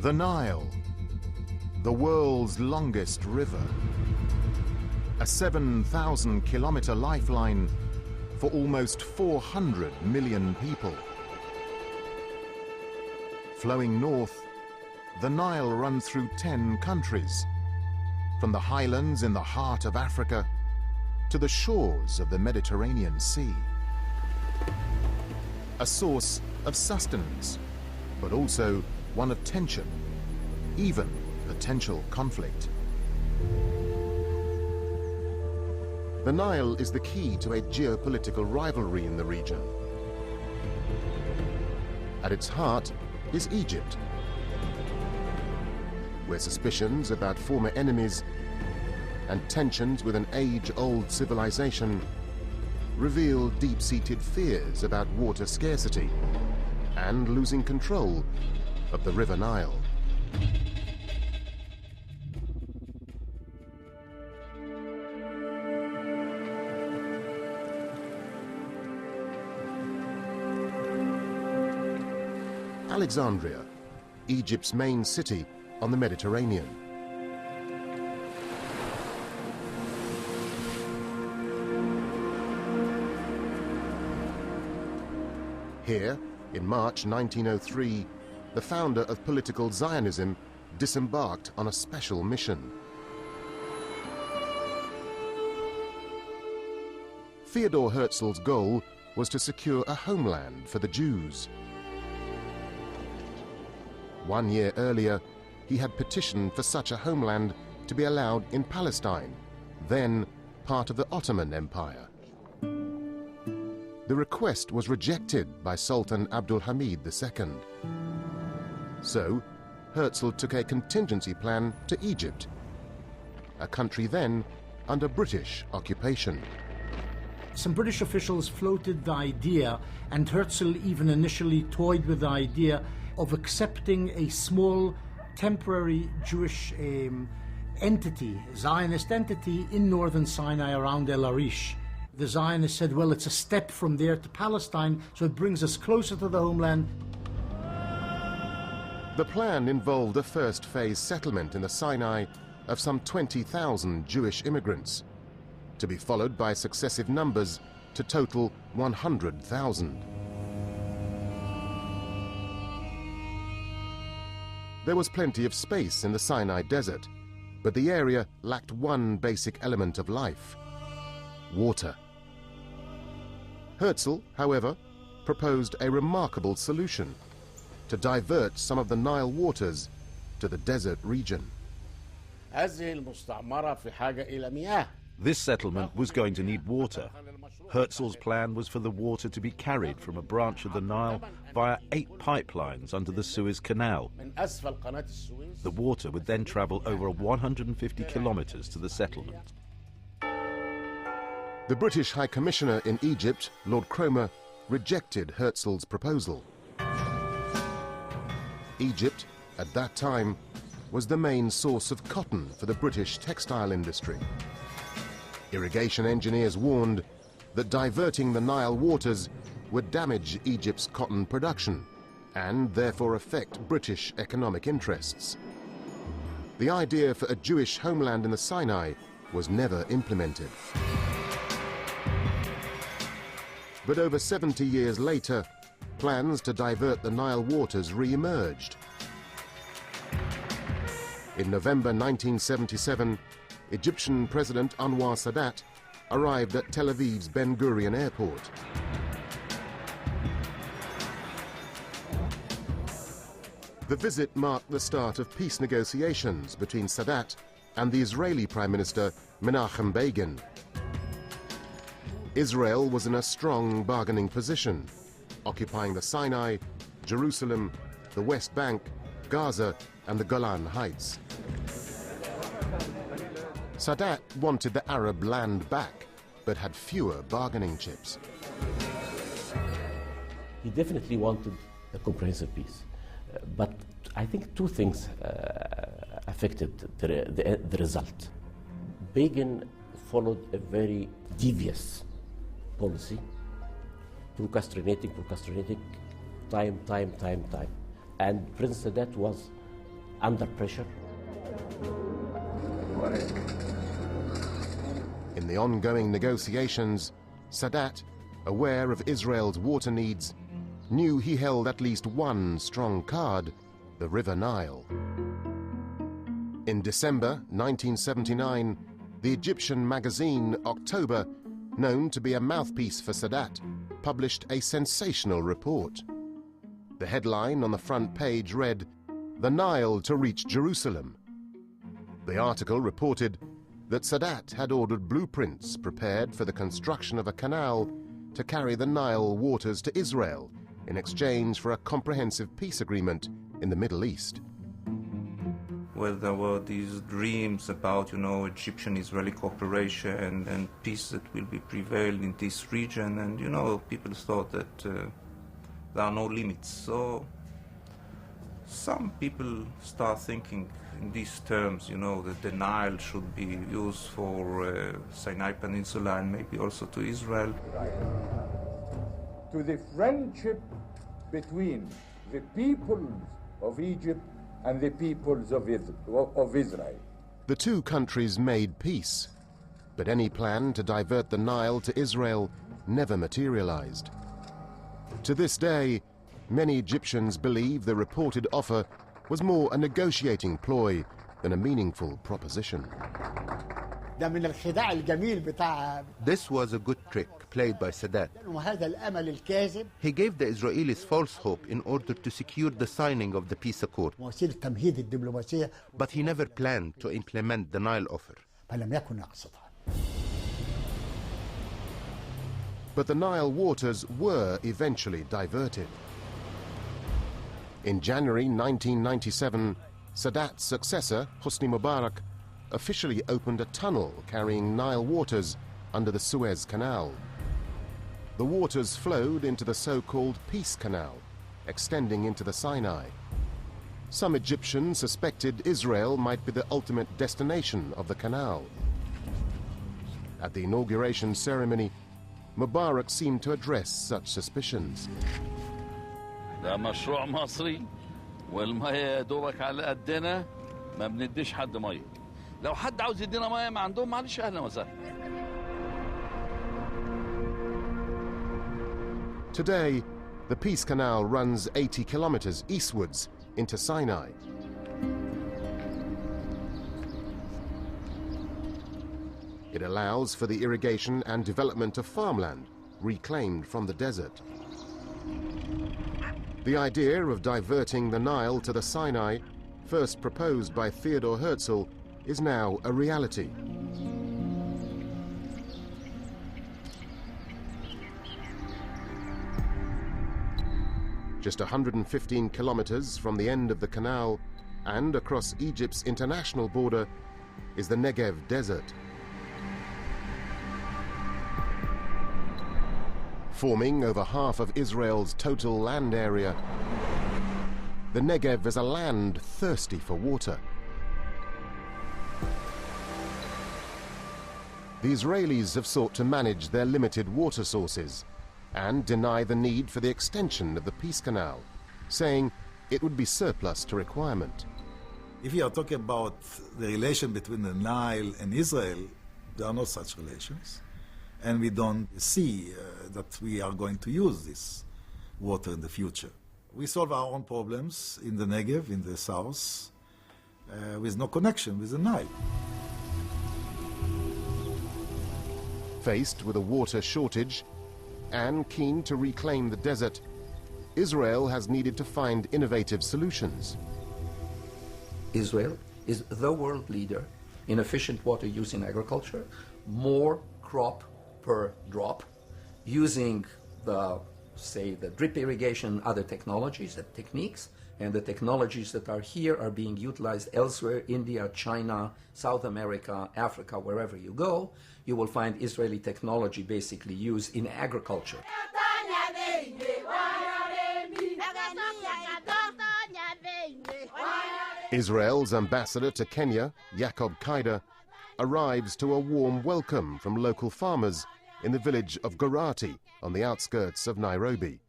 The Nile, the world's longest river. A 7,000-kilometer lifeline for almost 400 million people. Flowing north, the Nile runs through 10 countries, from the highlands in the heart of Africa to the shores of the Mediterranean Sea. A source of sustenance, but also one of tension, even potential conflict. The Nile is the key to a geopolitical rivalry in the region. At its heart is Egypt, where suspicions about former enemies and tensions with an age-old civilization reveal deep-seated fears about water scarcity and losing control of the River Nile. Alexandria, Egypt's main city on the Mediterranean. Here, in March 1903, the founder of political Zionism disembarked on a special mission. Theodor Herzl's goal was to secure a homeland for the Jews. 1 year earlier, he had petitioned for such a homeland to be allowed in Palestine, then part of the Ottoman Empire. The request was rejected by Sultan Abdul Hamid II. So, Herzl took a contingency plan to Egypt, a country then under British occupation. Some British officials floated the idea, and Herzl even initially toyed with the idea of accepting a small temporary Jewish entity, Zionist entity, in northern Sinai around El Arish. The Zionists said, well, it's a step from there to Palestine, so it brings us closer to the homeland. The plan involved a first phase settlement in the Sinai of some 20,000 Jewish immigrants, to be followed by successive numbers to total 100,000. There was plenty of space in the Sinai desert, but the area lacked one basic element of life: water. Herzl, however, proposed a remarkable solution: to divert some of the Nile waters to the desert region. This settlement was going to need water. Herzl's plan was for the water to be carried from a branch of the Nile via 8 pipelines under the Suez Canal. The water would then travel over 150 kilometers to the settlement. The British High Commissioner in Egypt, Lord Cromer, rejected Herzl's proposal. Egypt, at that time, was the main source of cotton for the British textile industry. Irrigation engineers warned that diverting the Nile waters would damage Egypt's cotton production and therefore affect British economic interests. The idea for a Jewish homeland in the Sinai was never implemented. But over 70 years later, plans to divert the Nile waters re-emerged. In November 1977, Egyptian President Anwar Sadat arrived at Tel Aviv's Ben Gurion airport. The visit marked the start of peace negotiations between Sadat and the Israeli Prime Minister Menachem Begin. Israel was in a strong bargaining position, occupying the Sinai, Jerusalem, the West Bank, Gaza, and the Golan Heights. Sadat wanted the Arab land back, but had fewer bargaining chips. He definitely wanted a comprehensive peace. But I think two things affected the result. Begin followed a very devious policy, procrastinating, time. And Prince Sadat was under pressure. In the ongoing negotiations, Sadat, aware of Israel's water needs, knew he held at least one strong card, the River Nile. In December 1979, the Egyptian magazine October, known to be a mouthpiece for Sadat, published a sensational report. The headline on the front page read, "The Nile to reach Jerusalem." The article reported that Sadat had ordered blueprints prepared for the construction of a canal to carry the Nile waters to Israel in exchange for a comprehensive peace agreement in the Middle East. Well, there were these dreams about, Egyptian-Israeli cooperation and peace that will be prevailed in this region, and, people thought that there are no limits. So some people start thinking in these terms, that the Nile should be used for Sinai Peninsula and maybe also to Israel. To the friendship between the peoples of Egypt and the peoples of Israel. The two countries made peace, but any plan to divert the Nile to Israel never materialized. To this day, many Egyptians believe the reported offer was more a negotiating ploy than a meaningful proposition. This was a good trick played by Sadat. He gave the Israelis false hope in order to secure the signing of the peace accord. But he never planned to implement the Nile offer. But the Nile waters were eventually diverted. In January 1997, Sadat's successor, Hosni Mubarak, officially opened a tunnel carrying Nile waters under the Suez Canal. The waters flowed into the so-called Peace Canal, extending into the Sinai. Some Egyptians suspected Israel might be the ultimate destination of the canal. At the inauguration ceremony, Mubarak seemed to address such suspicions. ده مشروع مصري والمية دوبك على قدنا ما بنديش حد مية. لو حد عاوز يدينا مية ما عندهم معلش أهلا وسهلا. Today, the Peace Canal runs 80 kilometers eastwards into Sinai. It allows for the irrigation and development of farmland reclaimed from the desert. The idea of diverting the Nile to the Sinai, first proposed by Theodor Herzl, is now a reality. Just 115 kilometers from the end of the canal and across Egypt's international border is the Negev desert. Forming over half of Israel's total land area, the Negev is a land thirsty for water. The Israelis have sought to manage their limited water sources and deny the need for the extension of the Peace Canal, saying it would be surplus to requirement. If you are talking about the relation between the Nile and Israel, there are no such relations. And we don't see that we are going to use this water in the future. We solve our own problems in the Negev, in the south, with no connection with the Nile. Faced with a water shortage and keen to reclaim the desert, Israel has needed to find innovative solutions. Israel is the world leader in efficient water use in agriculture, more crop per drop, using the drip irrigation, other technologies and techniques, and the technologies that are here are being utilized elsewhere, India, China, South America, Africa, wherever you go, you will find Israeli technology basically used in agriculture. Israel's ambassador to Kenya, Jacob Kaida, arrives to a warm welcome from local farmers in the village of Gorati on the outskirts of Nairobi.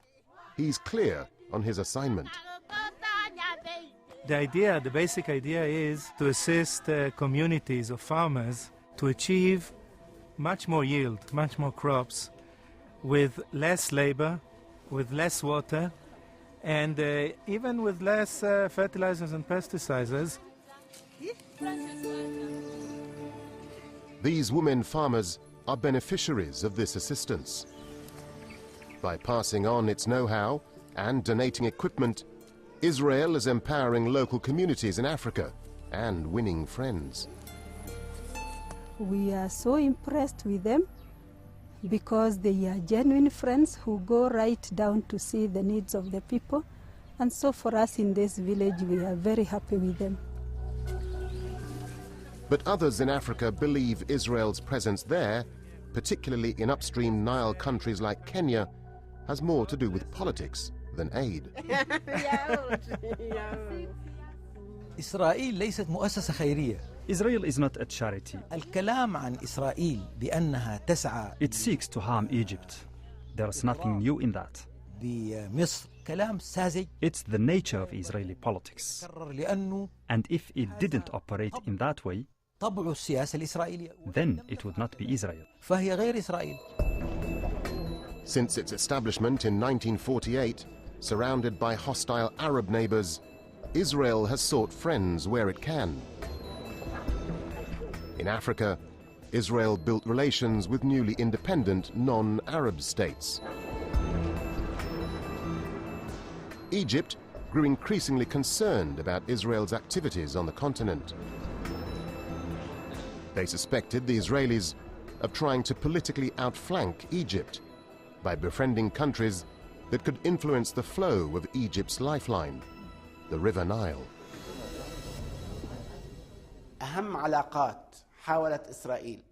He's clear on his assignment. The basic idea is to assist communities of farmers to achieve much more yield, much more crops, with less labor, with less water, and even with less fertilizers and pesticides. These women farmers are beneficiaries of this assistance. By passing on its know-how and donating equipment, Israel is empowering local communities in Africa and winning friends. We are so impressed with them because they are genuine friends who go right down to see the needs of the people. And so for us in this village, we are very happy with them. But others in Africa believe Israel's presence there, particularly in upstream Nile countries like Kenya, has more to do with politics than aid. إسرائيل ليست مؤسسة خيرية. Israel is not a charity. الكلام عن إسرائيل بأنها تسعى. It seeks to harm Egypt. There is nothing new in that. بمصر كلام ساذج. It's the nature of Israeli politics. لأنه And if it didn't operate in that way, طبع السياسة الإسرائيلية. then it would not be Israel. فهي غير إسرائيل. Since its establishment in 1948, surrounded by hostile Arab neighbors, Israel has sought friends where it can. In Africa, Israel built relations with newly independent non-Arab states. Egypt grew increasingly concerned about Israel's activities on the continent. They suspected the Israelis of trying to politically outflank Egypt by befriending countries that could influence the flow of Egypt's lifeline, the River Nile.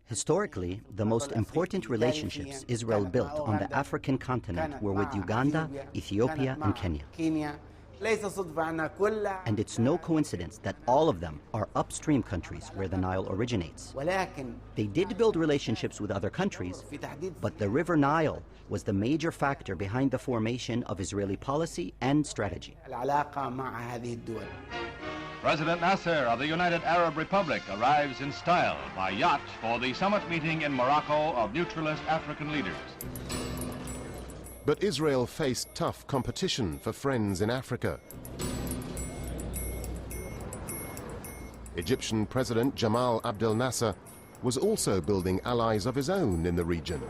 Historically, the most important relationships Israel built on the African continent were with Uganda, Ethiopia, and Kenya. And it's no coincidence that all of them are upstream countries where the Nile originates. They did build relationships with other countries, but the River Nile was the major factor behind the formation of Israeli policy and strategy. President Nasser of the United Arab Republic arrives in style by yacht for the summit meeting in Morocco of neutralist African leaders. But Israel faced tough competition for friends in Africa. Egyptian President Jamal Abdel Nasser was also building allies of his own in the region.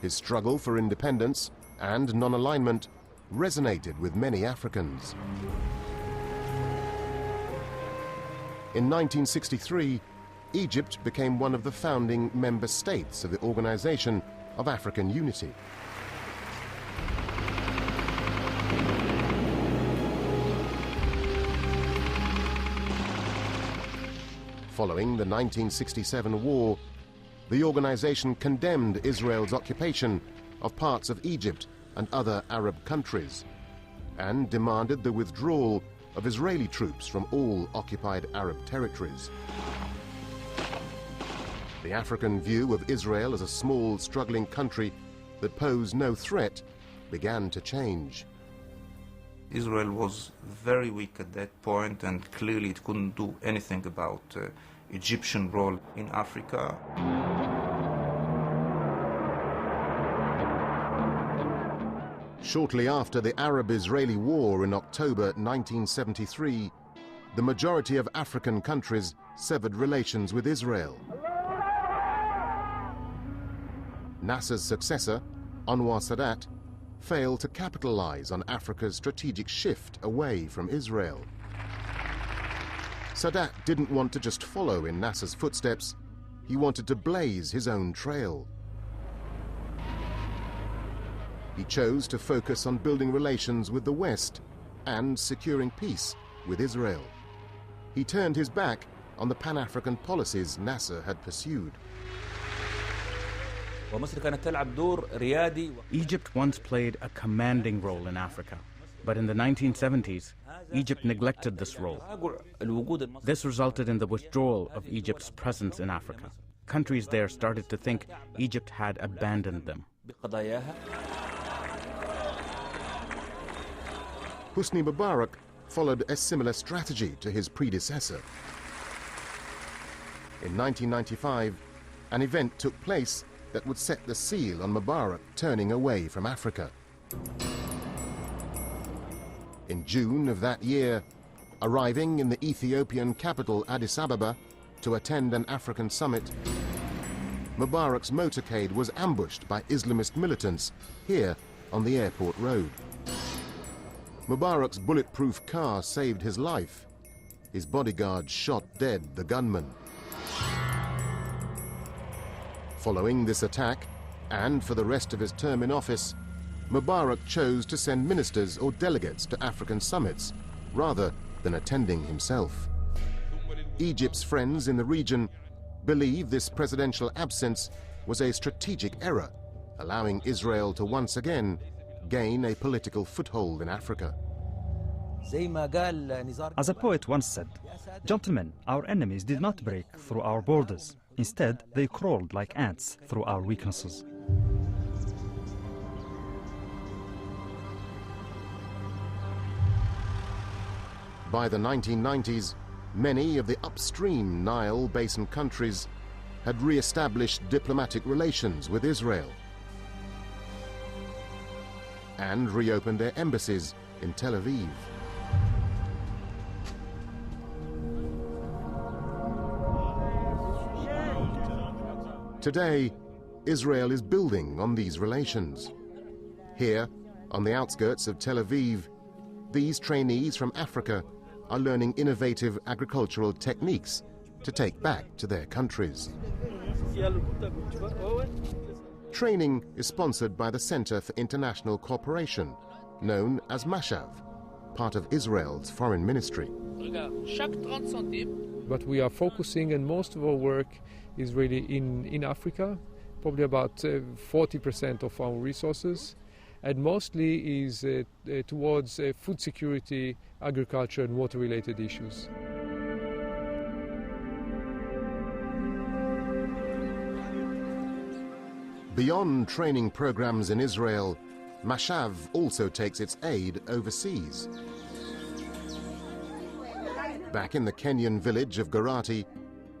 His struggle for independence and non-alignment resonated with many Africans. In 1963, Egypt became one of the founding member states of the Organization of African Unity. Following the 1967 war, the organization condemned Israel's occupation of parts of Egypt and other Arab countries, and demanded the withdrawal of Israeli troops from all occupied Arab territories. The African view of Israel as a small, struggling country that posed no threat began to change. Israel was very weak at that point, and clearly it couldn't do anything about Egyptian role in Africa. Shortly after the Arab-Israeli War in October 1973, the majority of African countries severed relations with Israel. Nasser's successor, Anwar Sadat, failed to capitalize on Africa's strategic shift away from Israel. Sadat didn't want to just follow in Nasser's footsteps, he wanted to blaze his own trail. He chose to focus on building relations with the West and securing peace with Israel. He turned his back on the Pan-African policies Nasser had pursued. Egypt once played a commanding role in Africa, but in the 1970s, Egypt neglected this role. This resulted in the withdrawal of Egypt's presence in Africa. Countries there started to think Egypt had abandoned them. Hosni Mubarak followed a similar strategy to his predecessor. In 1995, an event took place that would set the seal on Mubarak turning away from Africa. In June of that year, arriving in the Ethiopian capital Addis Ababa to attend an African summit, Mubarak's motorcade was ambushed by Islamist militants here on the airport road. Mubarak's bulletproof car saved his life. His bodyguards shot dead the gunman. Following this attack, and for the rest of his term in office, Mubarak chose to send ministers or delegates to African summits, rather than attending himself. Egypt's friends in the region believe this presidential absence was a strategic error, allowing Israel to once again gain a political foothold in Africa. As a poet once said, "Gentlemen, our enemies did not break through our borders. Instead, they crawled like ants through our weaknesses." By the 1990s, many of the upstream Nile Basin countries had re-established diplomatic relations with Israel and reopened their embassies in Tel Aviv. Today, Israel is building on these relations. Here, on the outskirts of Tel Aviv, these trainees from Africa are learning innovative agricultural techniques to take back to their countries. Training is sponsored by the Center for International Cooperation, known as Mashav, part of Israel's foreign ministry. But we are focusing, and most of our work is really in Africa, probably about 40% of our resources, and mostly is towards food security, agriculture and water-related issues. Beyond training programs in Israel, Mashav also takes its aid overseas. Back in the Kenyan village of Garati,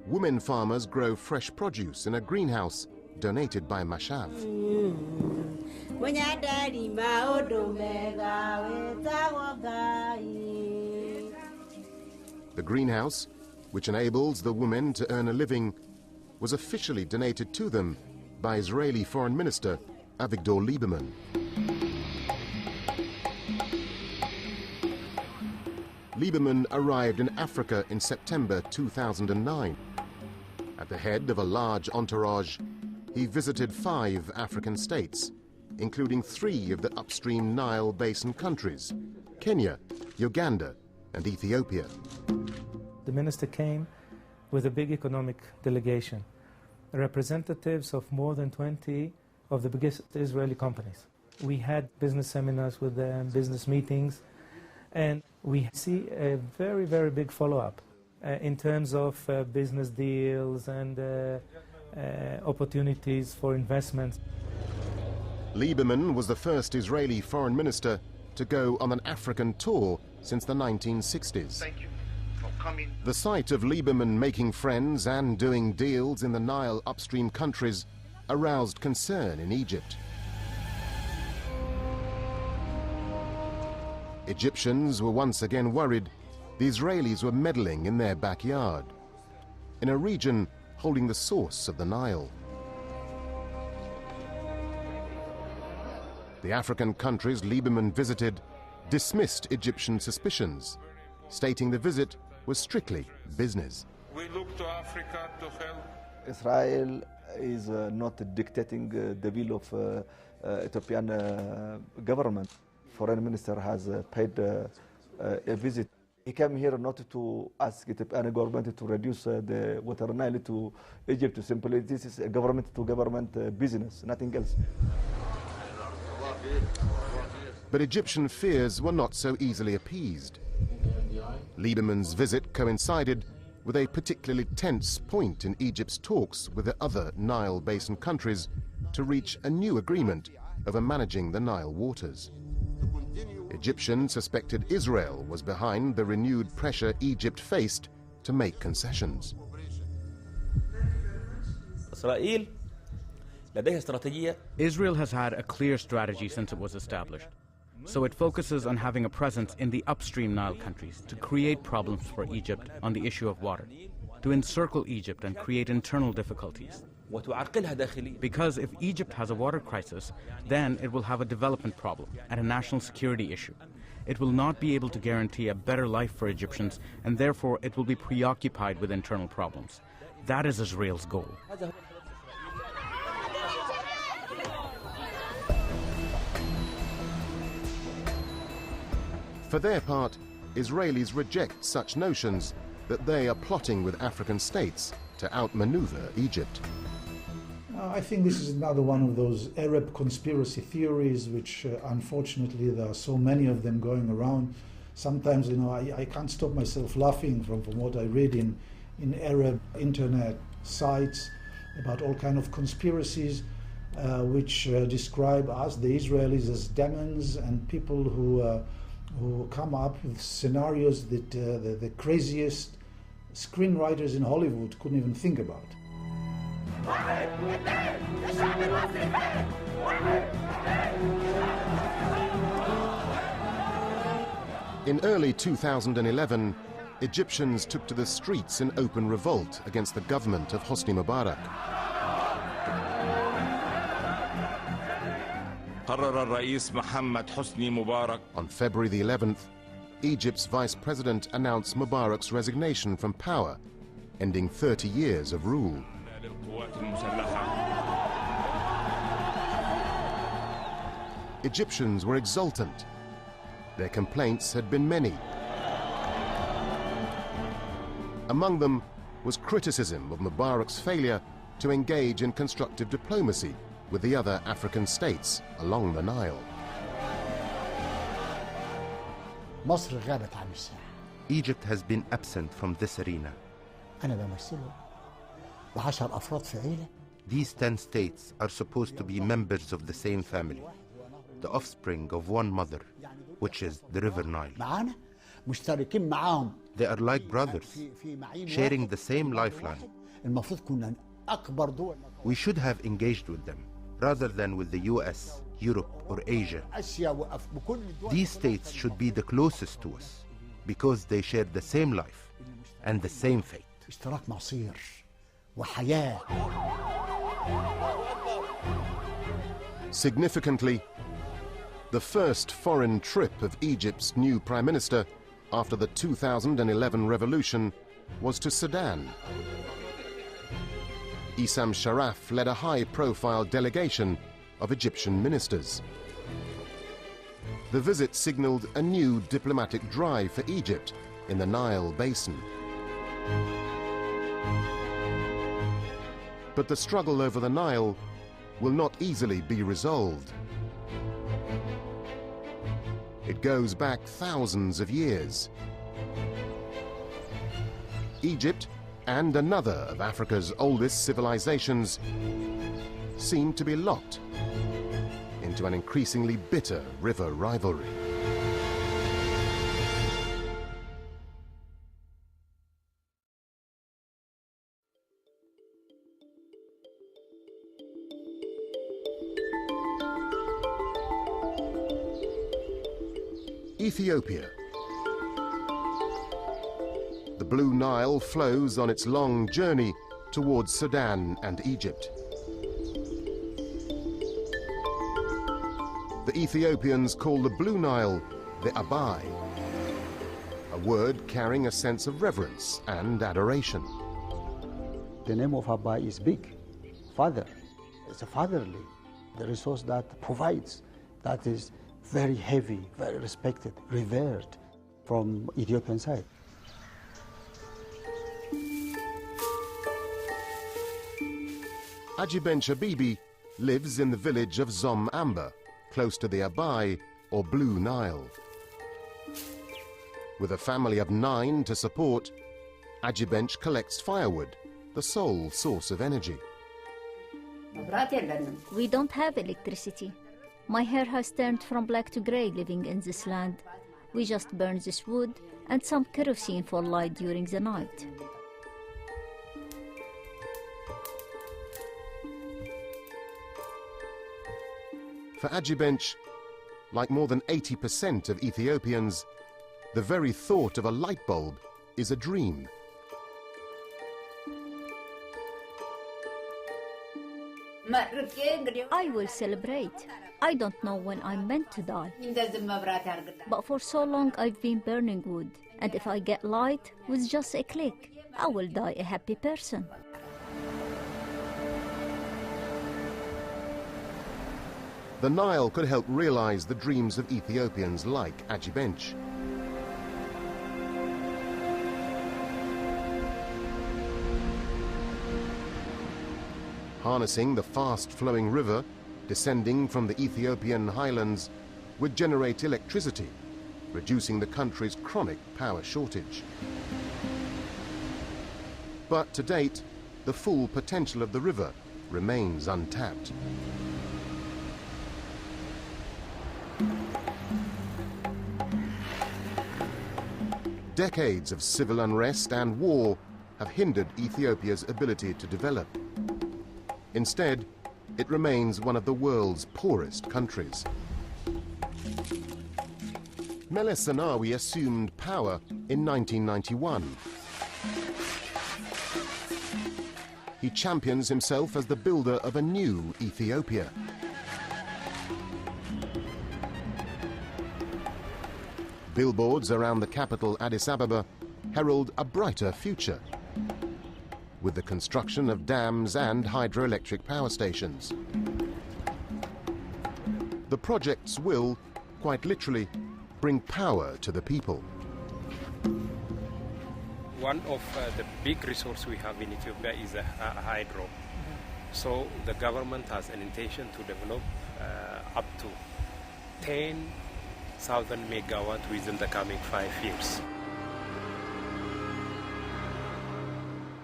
women farmers grow fresh produce in a greenhouse donated by Mashav. The greenhouse, which enables the women to earn a living, was officially donated to them by Israeli Foreign Minister Avigdor Lieberman. Lieberman arrived in Africa in September 2009. At the head of a large entourage, he visited 5 African states, including 3 of the upstream Nile Basin countries, Kenya, Uganda, and Ethiopia. The minister came with a big economic delegation, representatives of more than 20 of the biggest Israeli companies. We had business seminars with them, business meetings, and we see a very, very big follow-up in terms of business deals and opportunities for investments. Lieberman was the first Israeli foreign minister to go on an African tour since the 1960s. Thank you for coming. The sight of Lieberman making friends and doing deals in the Nile upstream countries aroused concern in Egypt. Egyptians were once again worried the Israelis were meddling in their backyard, in a region holding the source of the Nile. The African countries Lieberman visited dismissed Egyptian suspicions, stating the visit was strictly business. We look to Africa to help. Israel is not dictating the will of Ethiopian government. Foreign minister has paid a visit. He came here not to ask Ethiopian government to reduce the water Nile to Egypt. Simply, this is a government-to-government business, nothing else. But Egyptian fears were not so easily appeased. Lieberman's visit coincided with a particularly tense point in Egypt's talks with the other Nile Basin countries to reach a new agreement over managing the Nile waters. Egyptians suspected Israel was behind the renewed pressure Egypt faced to make concessions. Israel has had a clear strategy since it was established. So it focuses on having a presence in the upstream Nile countries to create problems for Egypt on the issue of water, to encircle Egypt and create internal difficulties. Because if Egypt has a water crisis, then it will have a development problem and a national security issue. It will not be able to guarantee a better life for Egyptians, and therefore it will be preoccupied with internal problems. That is Israel's goal. For their part, Israelis reject such notions that they are plotting with African states to outmaneuver Egypt. I think this is another one of those Arab conspiracy theories, which unfortunately there are so many of them going around. Sometimes, I can't stop myself laughing from what I read in Arab internet sites about all kind of conspiracies which describe us, the Israelis, as demons and people who come up with scenarios that the craziest screenwriters in Hollywood couldn't even think about. In early 2011, Egyptians took to the streets in open revolt against the government of Hosni Mubarak. On February the 11th, Egypt's vice president announced Mubarak's resignation from power, ending 30 years of rule. Egyptians were exultant. Their complaints had been many. Among them was criticism of Mubarak's failure to engage in constructive diplomacy with the other African states along the Nile. Egypt has been absent from this arena. These 10 states are supposed to be members of the same family, the offspring of one mother, which is the River Nile. They are like brothers, sharing the same lifeline. We should have engaged with them, rather than with the US, Europe, or Asia. These states should be the closest to us, because they share the same life and the same fate. Significantly, the first foreign trip of Egypt's new prime minister after the 2011 revolution was to Sudan. Issam Sharaf led a high-profile delegation of Egyptian ministers. The visit signaled a new diplomatic drive for Egypt in the Nile basin. But the struggle over the Nile will not easily be resolved. It goes back thousands of years. Egypt and another of Africa's oldest civilizations seem to be locked into an increasingly bitter river rivalry. Ethiopia. The Blue Nile flows on its long journey towards Sudan and Egypt. The Ethiopians call the Blue Nile the Abai, a word carrying a sense of reverence and adoration. The name of Abai is big, father. It's a fatherly, the resource that provides, that is very heavy, very respected, revered from Ethiopian side. Ajiben Shabibi lives in the village of Zom Amba, close to the Abai, or Blue Nile. With a family of 9 to support, Ajibench collects firewood, the sole source of energy. We don't have electricity. My hair has turned from black to grey living in this land. We just burn this wood and some kerosene for light during the night. For Ajibench, like more than 80% of Ethiopians, the very thought of a light bulb is a dream. I will celebrate. I don't know when I'm meant to die. But for so long I've been burning wood, and if I get light with just a click, I will die a happy person. The Nile could help realize the dreams of Ethiopians like Ajibench. Harnessing the fast-flowing river, descending from the Ethiopian highlands, would generate electricity, reducing the country's chronic power shortage. But to date, the full potential of the river remains untapped. Decades of civil unrest and war have hindered Ethiopia's ability to develop. Instead, it remains one of the world's poorest countries. Meles Zenawi assumed power in 1991. He champions himself as the builder of a new Ethiopia. Billboards around the capital, Addis Ababa, herald a brighter future, with the construction of dams and hydroelectric power stations. The projects will, quite literally, bring power to the people. One of the big resources we have in Ethiopia is hydro. So the government has an intention to develop up to 10,000 megawatts within the coming 5 years.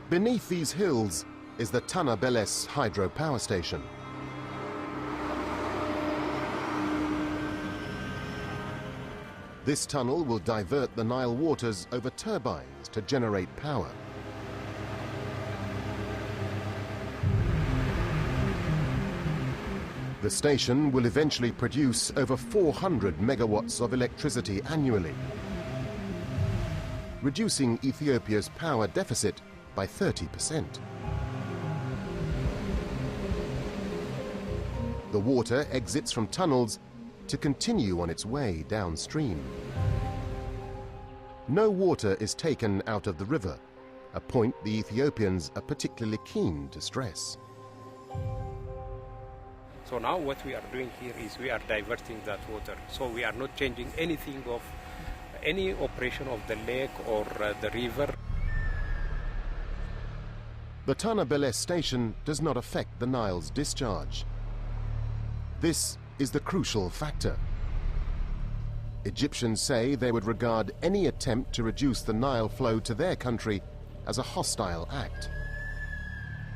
Beneath these hills is the Tana Beles hydro power station. This tunnel will divert the Nile waters over turbines to generate power. The station will eventually produce over 400 megawatts of electricity annually, reducing Ethiopia's power deficit by 30%. The water exits from tunnels to continue on its way downstream. No water is taken out of the river, a point the Ethiopians are particularly keen to stress. So now what we are doing here is we are diverting that water. So we are not changing anything of any operation of the lake or the river. The Tana Beles station does not affect the Nile's discharge. This is the crucial factor. Egyptians say they would regard any attempt to reduce the Nile flow to their country as a hostile act.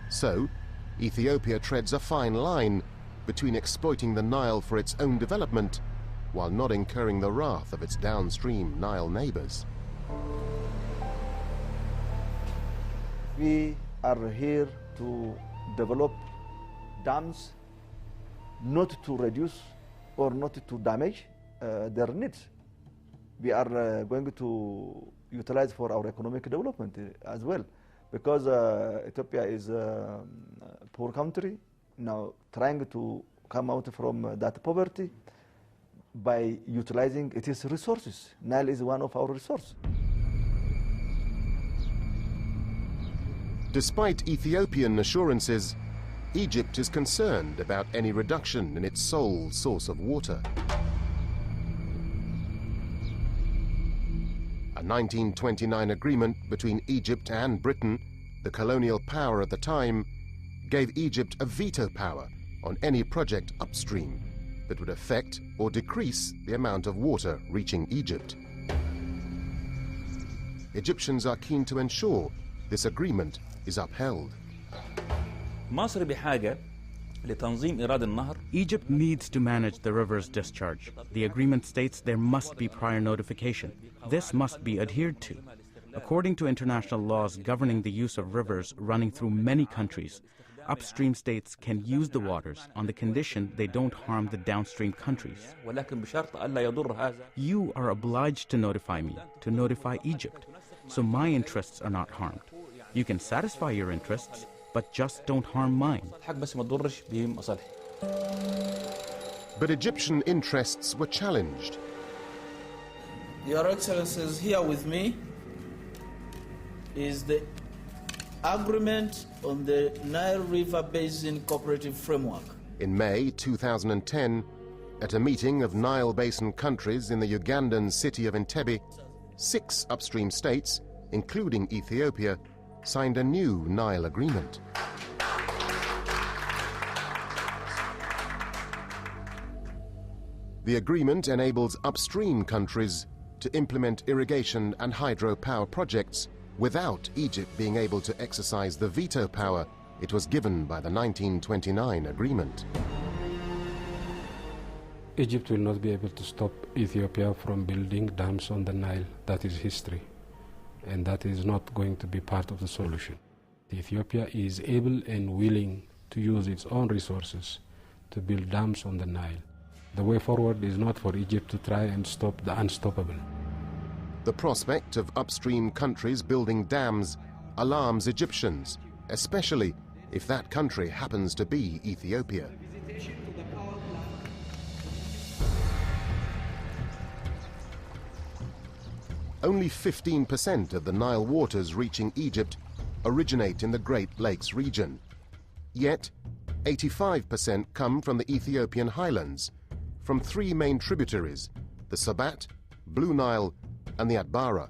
So, Ethiopia treads a fine line between exploiting the Nile for its own development while not incurring the wrath of its downstream Nile neighbors. We are here to develop dams not to reduce or not to damage their needs. We are going to utilize for our economic development as well, because Ethiopia is a poor country, now trying to come out from that poverty by utilizing its resources. Nile is one of our resources. Despite Ethiopian assurances, Egypt is concerned about any reduction in its sole source of water. A 1929 agreement between Egypt and Britain, the colonial power at the time, gave Egypt a veto power on any project upstream that would affect or decrease the amount of water reaching Egypt. Egyptians are keen to ensure this agreement is upheld. مصر بحاجة Egypt needs to manage the river's discharge. The agreement states there must be prior notification. This must be adhered to. According to international laws governing the use of rivers running through many countries, upstream states can use the waters on the condition they don't harm the downstream countries. You are obliged to notify me, to notify Egypt, so my interests are not harmed. You can satisfy your interests, but just don't harm mine. But Egyptian interests were challenged. Your Excellencies, here with me is the agreement on the Nile River Basin Cooperative Framework. In May 2010, at a meeting of Nile Basin countries in the Ugandan city of Entebbe, 6 upstream states, including Ethiopia, signed a new Nile agreement. The agreement enables upstream countries to implement irrigation and hydropower projects without Egypt being able to exercise the veto power it was given by the 1929 agreement. Egypt will not be able to stop Ethiopia from building dams on the Nile. That is history, and that is not going to be part of the solution. Ethiopia is able and willing to use its own resources to build dams on the Nile. The way forward is not for Egypt to try and stop the unstoppable. The prospect of upstream countries building dams alarms Egyptians, especially if that country happens to be Ethiopia. Only 15% of the Nile waters reaching Egypt originate in the Great Lakes region. Yet, 85% come from the Ethiopian highlands, from 3 main tributaries, the Sabat, Blue Nile, and the Atbara.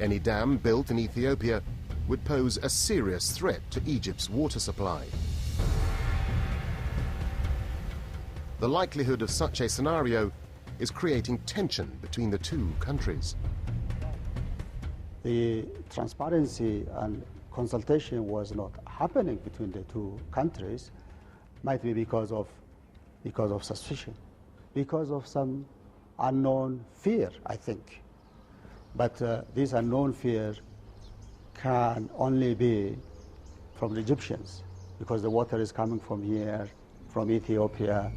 Any dam built in Ethiopia would pose a serious threat to Egypt's water supply. The likelihood of such a scenario is creating tension between the 2 countries. The transparency and consultation was not happening between the 2 countries, might be because of suspicion, because of some unknown fear, I think. But this unknown fear can only be from the Egyptians, because the water is coming from here, from Ethiopia.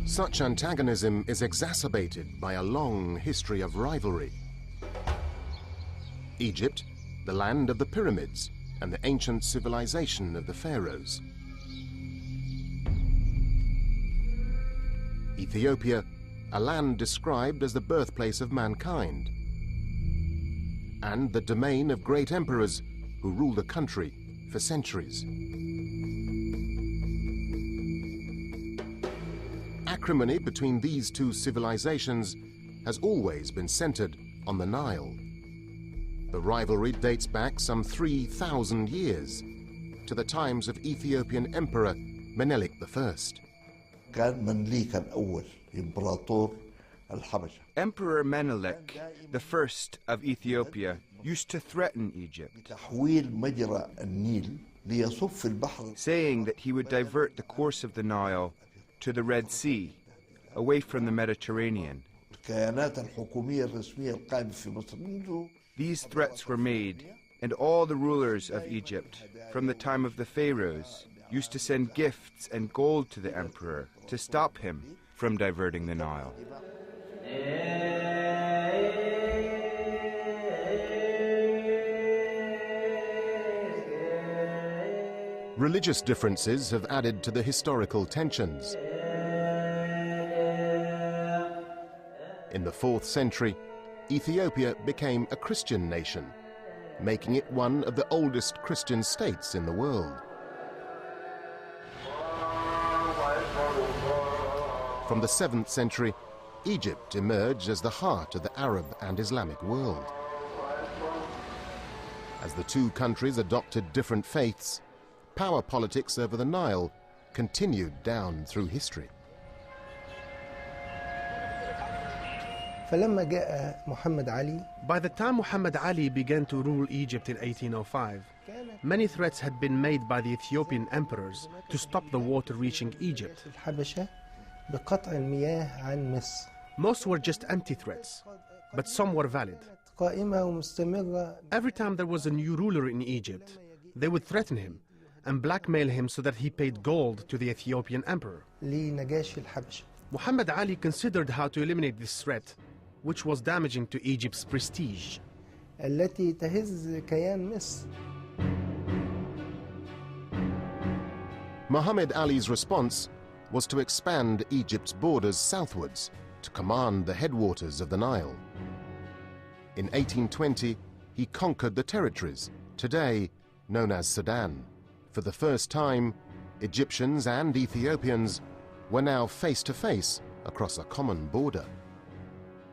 Such antagonism is exacerbated by a long history of rivalry. Egypt, the land of the pyramids and the ancient civilization of the pharaohs. Ethiopia, a land described as the birthplace of mankind, and the domain of great emperors who ruled a country for centuries. Acrimony between these 2 civilizations has always been centered on the Nile. The rivalry dates back some 3,000 years to the times of Ethiopian Emperor Menelik I. Emperor Menelik I of Ethiopia used to threaten Egypt, saying that he would divert the course of the Nile to the Red Sea, away from the Mediterranean. These threats were made, and all the rulers of Egypt, from the time of the pharaohs, used to send gifts and gold to the emperor to stop him from diverting the Nile. Religious differences have added to the historical tensions. In the 4th century, Ethiopia became a Christian nation, making it one of the oldest Christian states in the world. From the 7th century, Egypt emerged as the heart of the Arab and Islamic world. As the 2 countries adopted different faiths, power politics over the Nile continued down through history. By the time Muhammad Ali began to rule Egypt in 1805, many threats had been made by the Ethiopian emperors to stop the water reaching Egypt. Most were just empty threats, but some were valid. Every time there was a new ruler in Egypt, they would threaten him and blackmail him so that he paid gold to the Ethiopian emperor. Muhammad Ali considered how to eliminate this threat, which was damaging to Egypt's prestige. Muhammad Ali's response was to expand Egypt's borders southwards to command the headwaters of the Nile. In 1820, he conquered the territories, today known as Sudan. For the first time, Egyptians and Ethiopians were now face to face across a common border.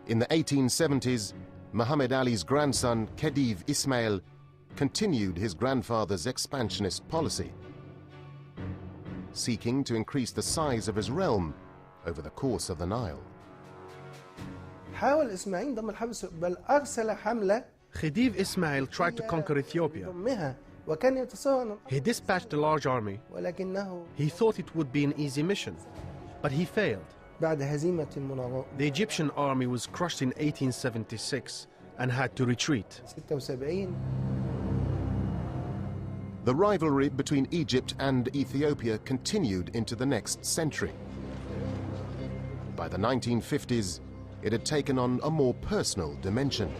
In the 1870s, Muhammad Ali's grandson, Khedive Ismail, continued his grandfather's expansionist policy, seeking to increase the size of his realm over the course of the Nile. Khedive Ismail tried to conquer Ethiopia. He dispatched a large army. He thought it would be an easy mission, but he failed. The Egyptian army was crushed in 1876 and had to retreat. The rivalry between Egypt and Ethiopia continued into the next century. By the 1950s, it had taken on a more personal dimension.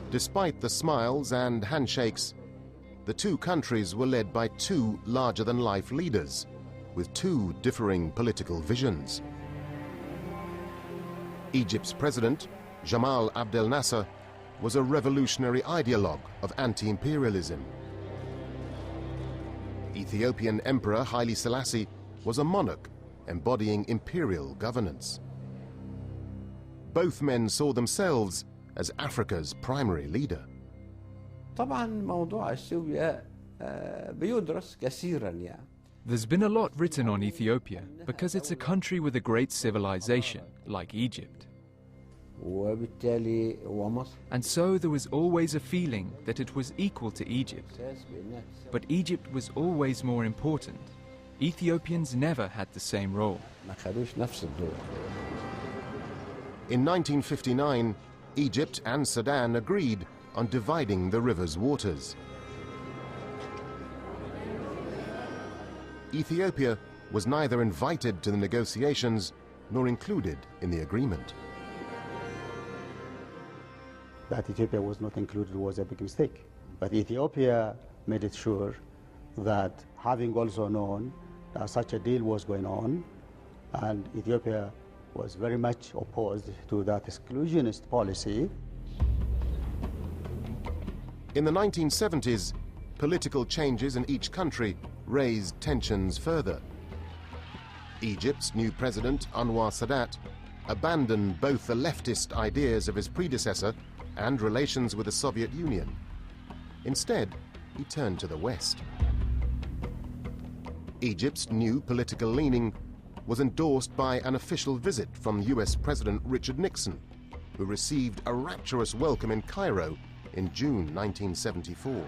Despite the smiles and handshakes, the two countries were led by two larger-than-life leaders with two differing political visions. Egypt's president, Jamal Abdel Nasser, was a revolutionary ideologue of anti-imperialism. Ethiopian Emperor Haile Selassie was a monarch embodying imperial governance. Both men saw themselves as Africa's primary leader. There's been a lot written on Ethiopia because it's a country with a great civilization, like Egypt. And so there was always a feeling that it was equal to Egypt. But Egypt was always more important. Ethiopians never had the same role. In 1959, Egypt and Sudan agreed on dividing the river's waters. Ethiopia was neither invited to the negotiations nor included in the agreement. That Ethiopia was not included was a big mistake. But Ethiopia made it sure that, having also known that such a deal was going on, and Ethiopia was very much opposed to that exclusionist policy. In the 1970s, political changes in each country raised tensions further. Egypt's new president, Anwar Sadat, abandoned both the leftist ideas of his predecessor and relations with the Soviet Union. Instead, he turned to the West. Egypt's new political leaning was endorsed by an official visit from US President Richard Nixon, who received a rapturous welcome in Cairo in June 1974.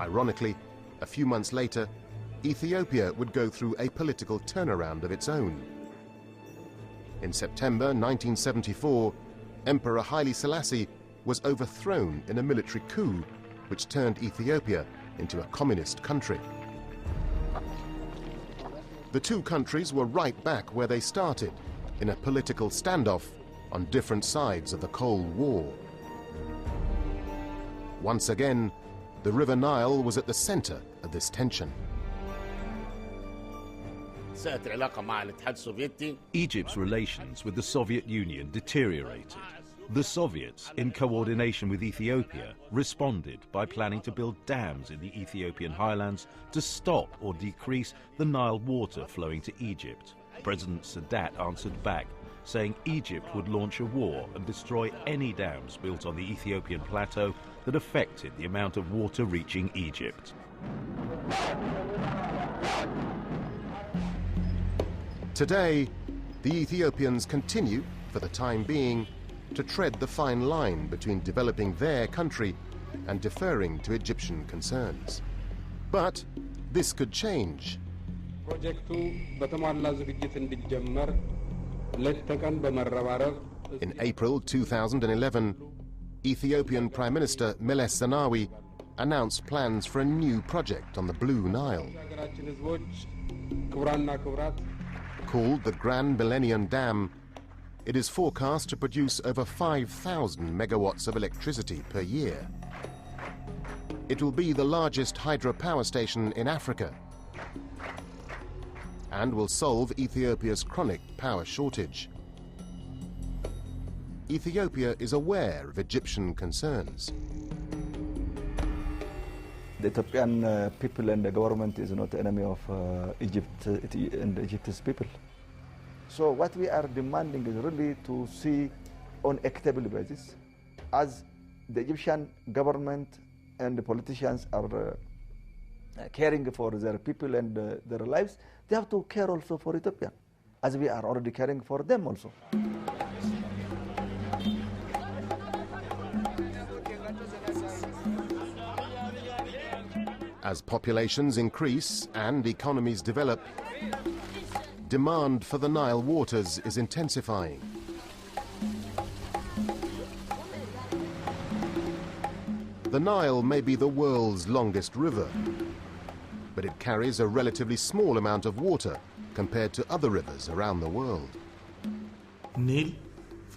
Ironically, a few months later, Ethiopia would go through a political turnaround of its own. In September 1974, Emperor Haile Selassie was overthrown in a military coup which turned Ethiopia into a communist country. The two countries were right back where they started, in a political standoff on different sides of the Cold War. Once again, the River Nile was at the center of this tension. Egypt's relations with the Soviet Union deteriorated. The Soviets, in coordination with Ethiopia, responded by planning to build dams in the Ethiopian highlands to stop or decrease the Nile water flowing to Egypt. President Sadat answered back, saying Egypt would launch a war and destroy any dams built on the Ethiopian plateau that affected the amount of water reaching Egypt. Today, the Ethiopians continue, for the time being, to tread the fine line between developing their country and deferring to Egyptian concerns. But this could change. In April 2011, Ethiopian Prime Minister Meles Zenawi announced plans for a new project on the Blue Nile. Called the Grand Millennium Dam, it is forecast to produce over 5,000 megawatts of electricity per year. It will be the largest hydropower station in Africa and will solve Ethiopia's chronic power shortage. Ethiopia is aware of Egyptian concerns. The Ethiopian people and the government is not enemy of Egypt and Egypt's people. So what we are demanding is really to see on equitable basis, as the Egyptian government and the politicians are caring for their people and their lives, they have to care also for Ethiopia, as we are already caring for them also. As populations increase and economies develop, demand for the Nile waters is intensifying. The Nile may be the world's longest river, but it carries a relatively small amount of water compared to other rivers around the world.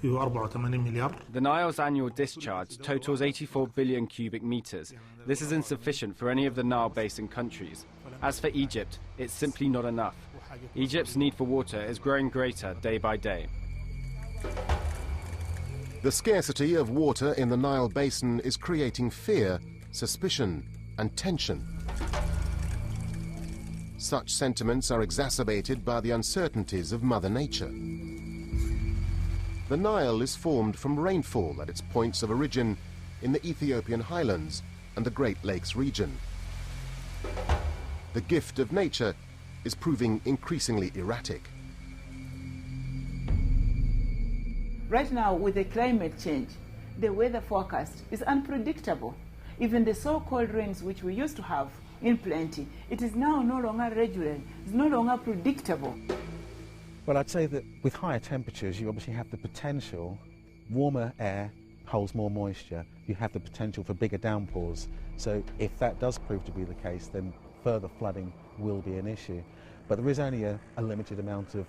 The Nile's annual discharge totals 84 billion cubic meters. This is insufficient for any of the Nile Basin countries. As for Egypt, it's simply not enough. Egypt's need for water is growing greater day by day. The scarcity of water in the Nile Basin is creating fear, suspicion, and tension. Such sentiments are exacerbated by the uncertainties of Mother Nature. The Nile is formed from rainfall at its points of origin in the Ethiopian highlands and the Great Lakes region. The gift of nature is proving increasingly erratic. Right now, with the climate change, the weather forecast is unpredictable. Even the so-called rains which we used to have in plenty, it is now no longer regular, it's no longer predictable. Well, I'd say that with higher temperatures, you obviously have the potential, warmer air holds more moisture, you have the potential for bigger downpours. So if that does prove to be the case, then further flooding will be an issue. But there is only a limited amount of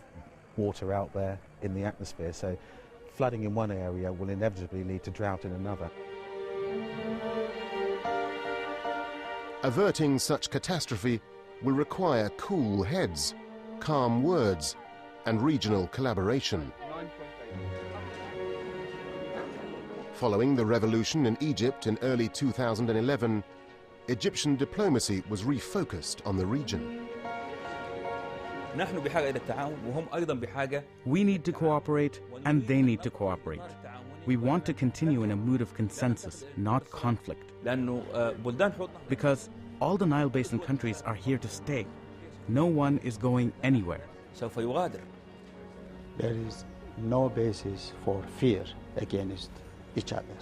water out there in the atmosphere, so flooding in one area will inevitably lead to drought in another. Averting such catastrophe will require cool heads, calm words, and regional collaboration. Following the revolution in Egypt in early 2011, Egyptian diplomacy was refocused on the region. We need to cooperate, and they need to cooperate. We want to continue in a mood of consensus, not conflict. Because all the Nile Basin countries are here to stay. No one is going anywhere. There is no basis for fear against each other.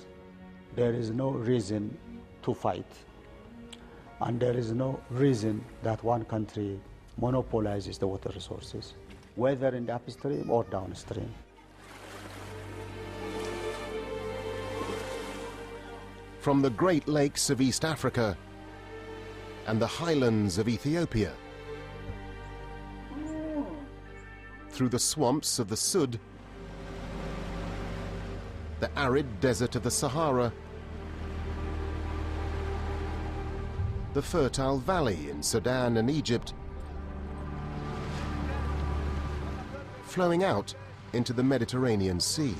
There is no reason to fight. And there is no reason that one country monopolizes the water resources, whether in the upstream or downstream. From the Great Lakes of East Africa and the highlands of Ethiopia, through the swamps of the Sud, the arid desert of the Sahara, the fertile valley in Sudan and Egypt, flowing out into the Mediterranean Sea.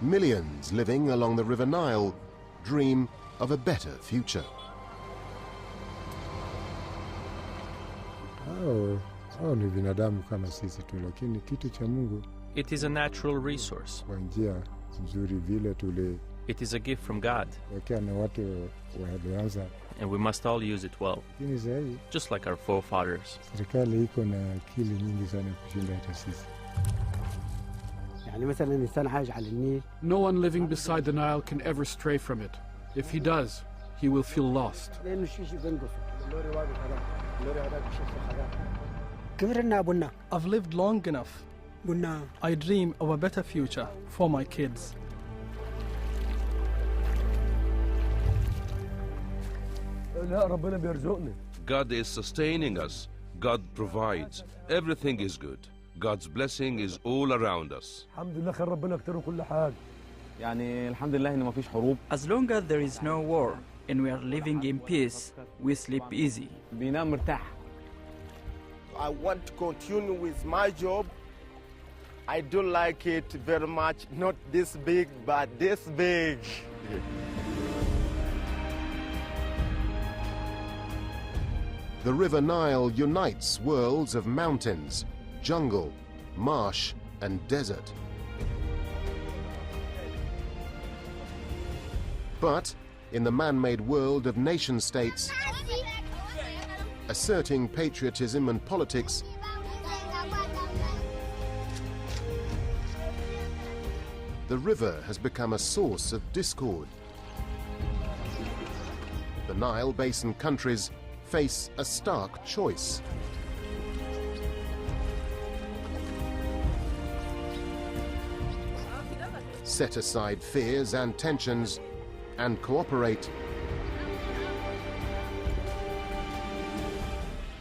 Millions living along the River Nile dream of a better future. It is a natural resource. It is a gift from God, and we must all use it well, just like our forefathers. No one living beside the Nile can ever stray from it. If he does, he will feel lost. I've lived long enough. I dream of a better future for my kids. God is sustaining us. God provides. Everything is good. God's blessing is all around us. As long as there is no war and we are living in peace, we sleep easy. I want to continue with my job. I do like it very much. Not this big, but this big. The River Nile unites worlds of mountains, jungle, marsh, and desert. But in the man-made world of nation-states, asserting patriotism and politics, the river has become a source of discord. The Nile Basin countries face a stark choice. Set aside fears and tensions and cooperate,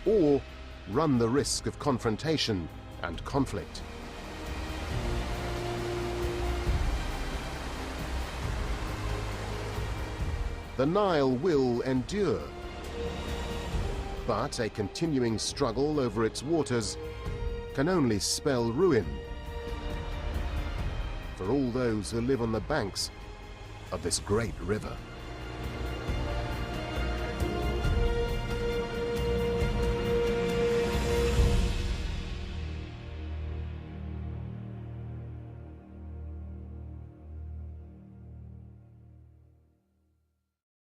or run the risk of confrontation and conflict. The Nile will endure, but a continuing struggle over its waters can only spell ruin for all those who live on the banks of this great river.